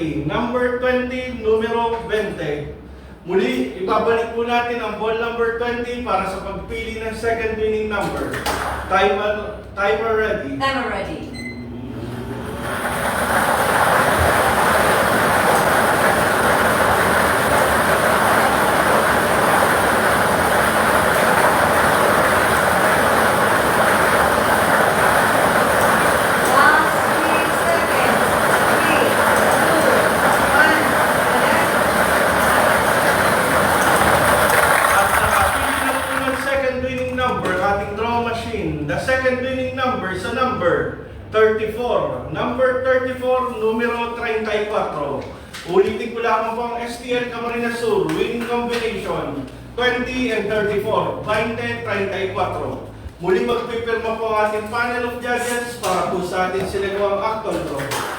20. Number 20, numero 20. Muli, ibabalik po natin ang ball number 20 para sa pagpili ng second winning number. Timer ready. Timer ready. The second winning number sa number 34. Number 34, numero 34. Ulitin ko lang po ang STL Camarines Sur winning combination 20 and 34. 20-34. Muli magpipirma po ang ating panel of judges para po sa ating sinagawang actual draw.